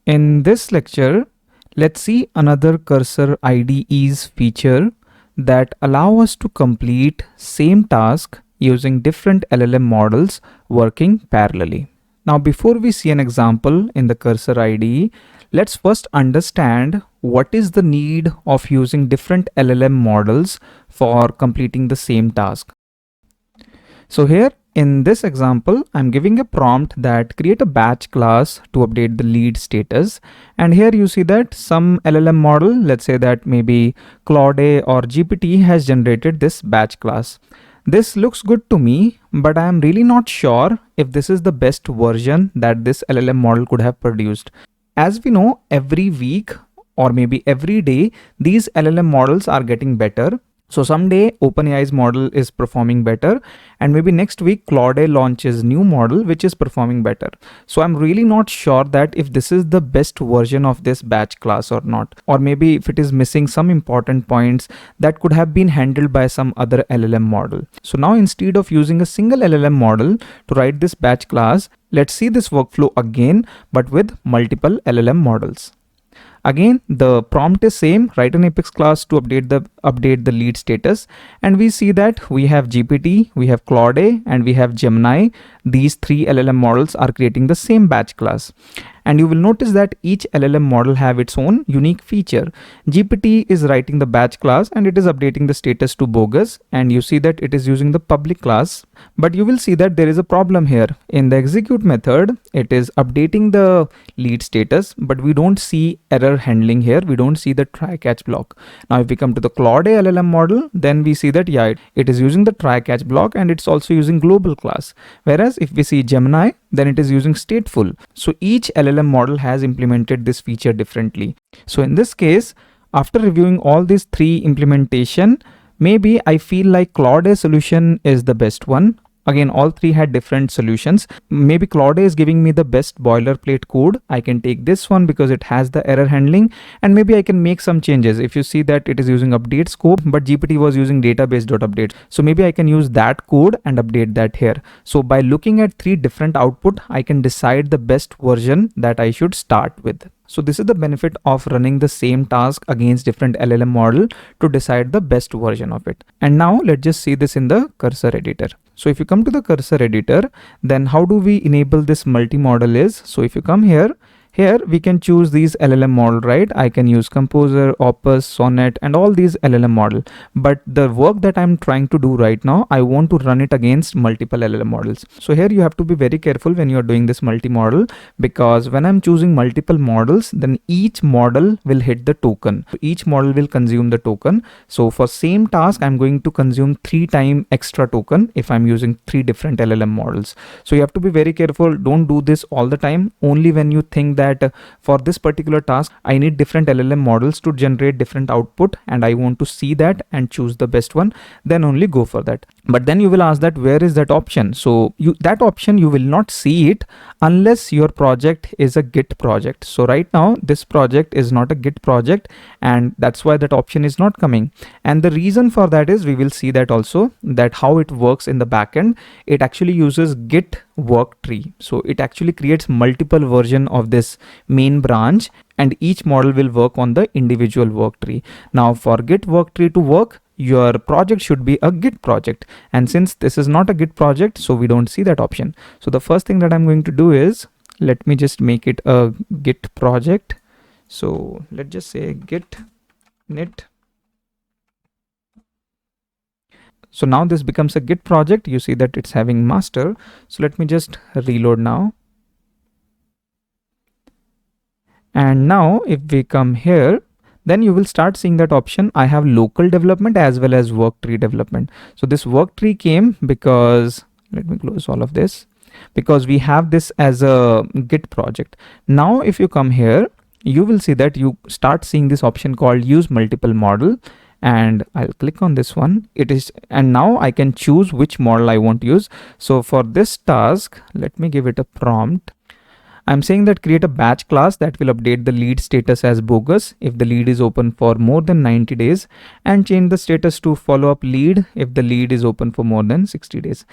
In this lecture, let's see another Cursor IDE's feature that allow us to complete same task using different LLM models working parallelly. Now, before we see an example in the Cursor IDE, let's first understand what is the need of using different LLM models for completing the same task. So here in this example, I'm giving a prompt that create a batch class to update the lead status. And here you see that some LLM model, let's say that maybe Claude or GPT has generated this batch class. This looks good to me, but I am really not sure if this is the best version that this LLM model could have produced. As we know, every week or maybe every day, these LLM models are getting better. So someday OpenAI's model is performing better, and maybe next week Claude launches new model which is performing better. So I'm really not sure that if this is the best version of this batch class or not, or maybe if it is missing some important points that could have been handled by some other LLM model. So now instead of using a single LLM model to write this batch class, let's see this workflow again, but with multiple LLM models. Again, the prompt is same, write an Apex class to update the lead status. And we see that we have GPT, we have Claude, and we have Gemini. These three LLM models are creating the same batch class. And you will notice that each LLM model have its own unique feature. GPT is writing the batch class and it is updating the status to bogus, and you see that it is using the public class. But you will see that there is a problem here. In the execute method, it is updating the lead status, but we don't see error handling here. We don't see the try catch block. Now if we come to the Claude LLM model, then we see that it is using the try catch block and it's also using global class. Whereas if we see Gemini, then it is using stateful. So each LLM model has implemented this feature differently. So in this case, after reviewing all these three implementation, maybe I feel like Claude solution is the best one. Again, all three had different solutions. Maybe Claude is giving me the best boilerplate code. I can take this one because it has the error handling, and maybe I can make some changes. If you see that it is using update scope, but GPT was using database.update. So maybe I can use that code and update that here. So by looking at three different output, I can decide the best version that I should start with. So this is the benefit of running the same task against different LLM model to decide the best version of it. And now let's just see this in the Cursor editor. So if you come to the Cursor editor, then how do we enable this multi-model is? So if you come here we can choose these LLM model, right? I can use Composer, Opus, Sonnet, and all these LLM model. But the work that I'm trying to do right now, I want to run it against multiple LLM models. So here you have to be very careful when you're doing this multi-model, because when I'm choosing multiple models, then each model will hit the token. So each model will consume the token. So for same task, I'm going to consume 3 times extra token if I'm using 3 different LLM models. So you have to be very careful. Don't do this all the time. Only when you think that for this particular task, I need different LLM models to generate different output, and I want to see that and choose the best one, then only go for that. But then you will ask that where is that option? So that option you will not see it unless your project is a Git project. So right now this project is not a Git project, and that's why that option is not coming. And the reason for that is, we will see that also, that how it works in the backend. It actually uses Git work tree. So it actually creates multiple version of this main branch, and each model will work on the individual work tree. Now for Git work tree to work, your project should be a Git project, and since this is not a Git project, so we don't see that option. So the first thing that I'm going to do is, let me just make it a Git project. So let's just say Git knit. So now this becomes a Git project. You see that it's having master. So let me just reload now. And now if we come here, then you will start seeing that option. I have local development as well as work tree development. So this work tree came because, let me close all of this, because we have this as a Git project. Now if you come here, you will see that you start seeing this option called use multiple model, and I'll click on this one. And now I can choose which model I want to use. So for this task, let me give it a prompt. I'm saying that create a batch class that will update the lead status as bogus if the lead is open for more than 90 days, and change the status to follow up lead if the lead is open for more than 60 days.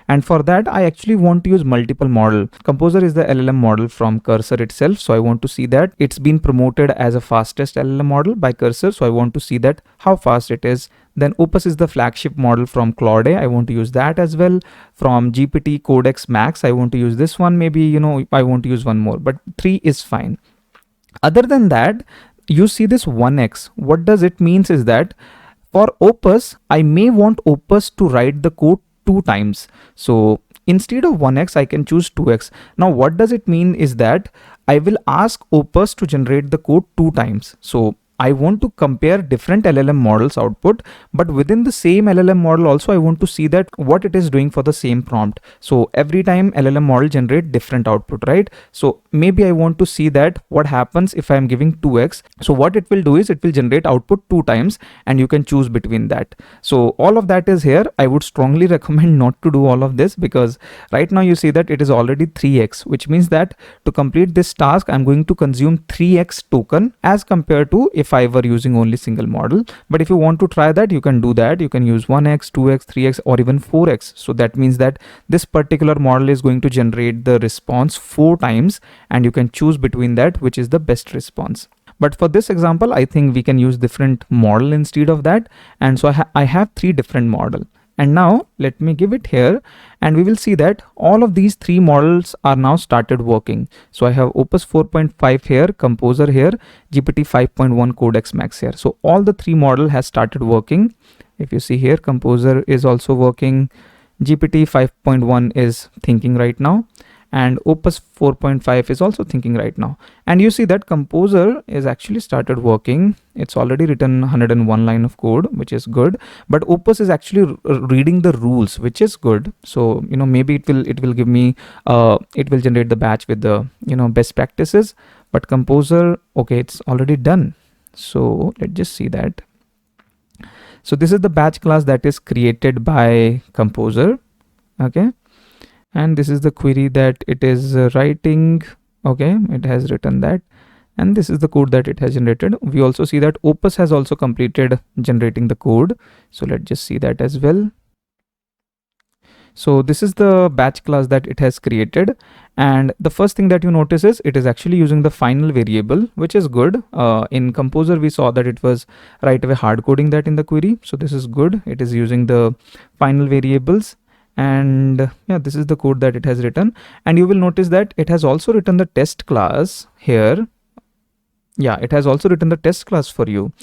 And for that, I actually want to use multiple model. Composer is the LLM model from Cursor itself. So I want to see that it's been promoted as a fastest LLM model by Cursor. So I want to see that how fast it is. Then Opus is the flagship model from Claude. I want to use that as well. From GPT Codex Max, I want to use this one. Maybe, you know, I want to use one more, but 3 is fine. Other than that, you see this 1x. What does it means is that for Opus, I may want Opus to write the code 2 times. So instead of 1x, I can choose 2x. Now, what does it mean is that I will ask Opus to generate the code 2 times. So I want to compare different LLM models output, but within the same LLM model also I want to see that what it is doing for the same prompt. So every time LLM model generate different output, right? So maybe I want to see that what happens if I'm giving 2x. So what it will do is it will generate output 2 times and you can choose between that. So all of that is here. I would strongly recommend not to do all of this because right now you see that it is already 3x, which means that to complete this task, I'm going to consume 3x token as compared to if I were using only single model. But if you want to try that, you can do that. You can use 1x, 2x, 3x, or even 4x. So that means that this particular model is going to generate the response 4 times and you can choose between that, which is the best response. But for this example, I think we can use different model instead of that. And so I have 3 different model. And now let me give it here and we will see that all of these 3 models are now started working. So I have Opus 4.5 here, Composer here, GPT 5.1 Codex Max here. So all the 3 model has started working. If you see here, Composer is also working. GPT 5.1 is thinking right now. And Opus 4.5 is also thinking right now. And you see that Composer is actually started working. It's already written 101 line of code, which is good. But Opus is actually reading the rules, which is good. So, you know, maybe it will give me, it will generate the batch with the, you know, best practices. But Composer, okay, it's already done. So let's just see that. So this is the batch class that is created by Composer. Okay. And this is the query that it is writing. Okay, it has written that. And this is the code that it has generated. We also see that Opus has also completed generating the code. So let's just see that as well. So this is the batch class that it has created. And the first thing that you notice is it is actually using the final variable, which is good. In Composer, we saw that it was right away hard coding that in the query. So this is good. It is using the final variables. And yeah, this is the code that it has written. And you will notice that it has also written the test class here. Yeah, it has also written the test class for you.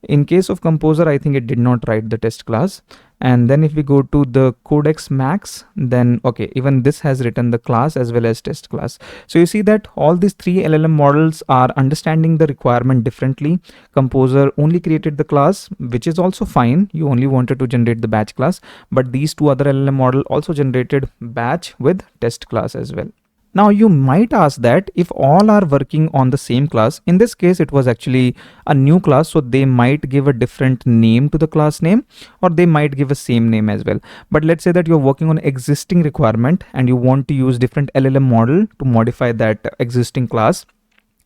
In case of Composer, I think it did not write the test class. And then if we go to the Codex Max, then okay, even this has written the class as well as test class. So you see that all these 3 LLM models are understanding the requirement differently. Composer only created the class, which is also fine. You only wanted to generate the batch class, but these 2 other LLM model also generated batch with test class as well. Now you might ask that if all are working on the same class, in this case it was actually a new class, so they might give a different name to the class name, or they might give a same name as well. But let's say that you're working on existing requirement and you want to use different LLM model to modify that existing class.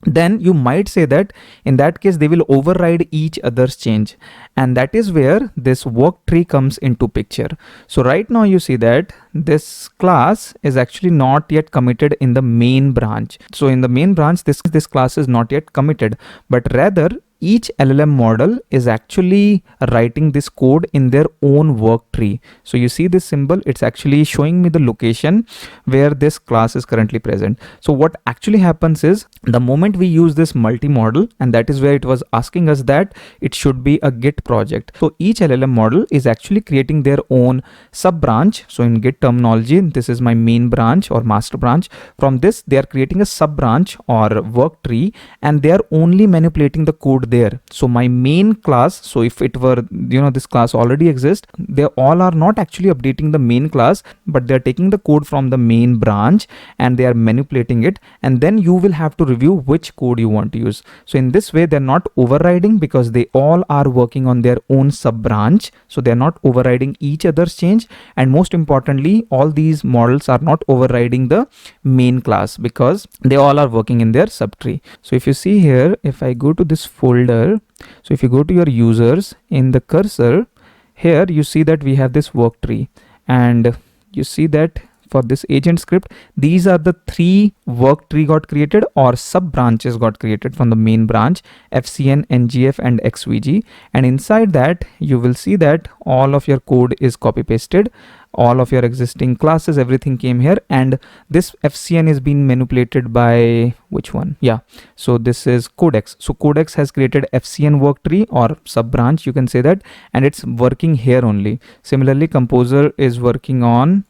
Then you might say that in that case they will override each other's change, and that is where this work tree comes into picture. So right now you see that this class is actually not yet committed in the main branch. So in the main branch this class is not yet committed, but rather each LLM model is actually writing this code in their own work tree. So you see this symbol, it's actually showing me the location where this class is currently present. So what actually happens is the moment we use this multi-model, and that is where it was asking us that it should be a Git project. So each LLM model is actually creating their own sub branch. So in Git terminology, this is my main branch or master branch. From this, they are creating a sub branch or work tree, and they are only manipulating the code there. So my main class, so if it were, you know, this class already exists, they all are not actually updating the main class, but they're taking the code from the main branch and they are manipulating it, and then you will have to review which code you want to use. So in this way they're not overriding because they all are working on their own sub branch, so they're not overriding each other's change. And most importantly, all these models are not overriding the main class because they all are working in their subtree. So if you see here, if I go to this folder, so if you go to your users in the Cursor, here you see that we have this work tree, and you see that for this agent script, these are the 3 work tree got created, or sub branches got created from the main branch: FCN, NGF and XVG. And inside that you will see that all of your code is copy pasted, all of your existing classes, everything came here, and this FCN is being manipulated by which one? Yeah, so this is Codex. So Codex has created FCN work tree or sub branch, you can say that, and it's working here only. Similarly, Composer is working on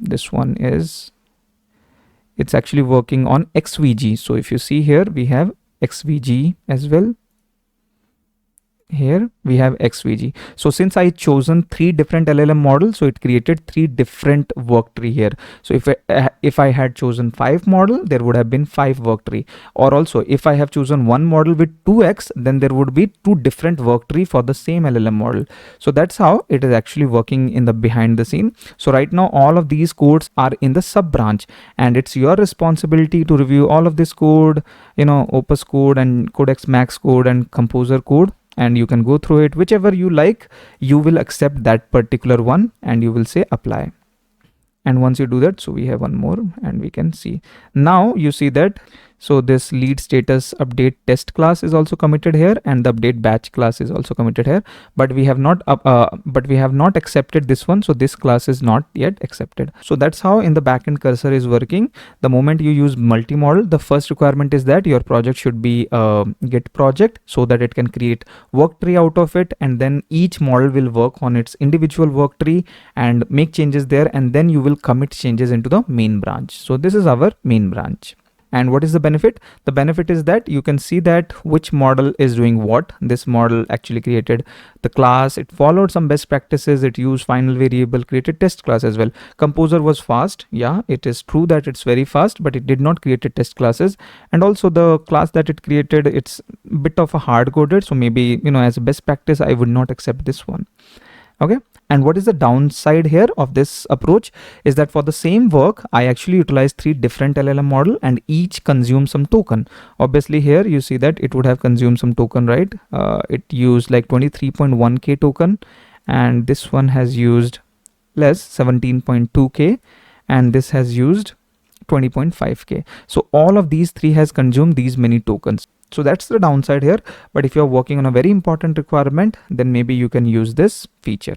this one is, it's actually working on XVG. So if you see here, we have XVG as well. Here we have XVG. So since I chosen 3 different LLM models, so it created 3 different work tree here. So if I had chosen 5 model, there would have been 5 work tree. Or also if I have chosen one model with 2x, then there would be 2 different work tree for the same LLM model. So that's how it is actually working in the behind the scene. So right now all of these codes are in the sub branch, and it's your responsibility to review all of this code, Opus code and Codex Max code and Composer code, and you can go through it. Whichever you like, you will accept that particular one and you will say apply. And once you do that, so we have one more and we can see now, you see that, so this lead status update test class is also committed here, and the update batch class is also committed here, but we have not accepted this one, so this class is not yet accepted. So that's how in the backend Cursor is working. The moment you use multi-model, the first requirement is that your project should be Git project, so that it can create work tree out of it, and then each model will work on its individual work tree and make changes there, and then you will commit changes into the main branch. So this is our main branch. And what is the benefit? The benefit is that you can see that which model is doing what. This model actually created the class, it followed some best practices, it used final variable, created test class as well. Composer was fast. Yeah, it is true that it's very fast, but it did not create test classes. And also the class that it created, it's a bit of a hard coded. So maybe, as a best practice, I would not accept this one. Okay. And what is the downside here of this approach is that for the same work, I actually utilize 3 different LLM model and each consumes some token. Obviously here you see that it would have consumed some token, right? It used like 23.1k token, and this one has used less, 17.2k, and this has used 20.5k. So all of these 3 has consumed these many tokens. So that's the downside here. But if you're working on a very important requirement, then maybe you can use this feature.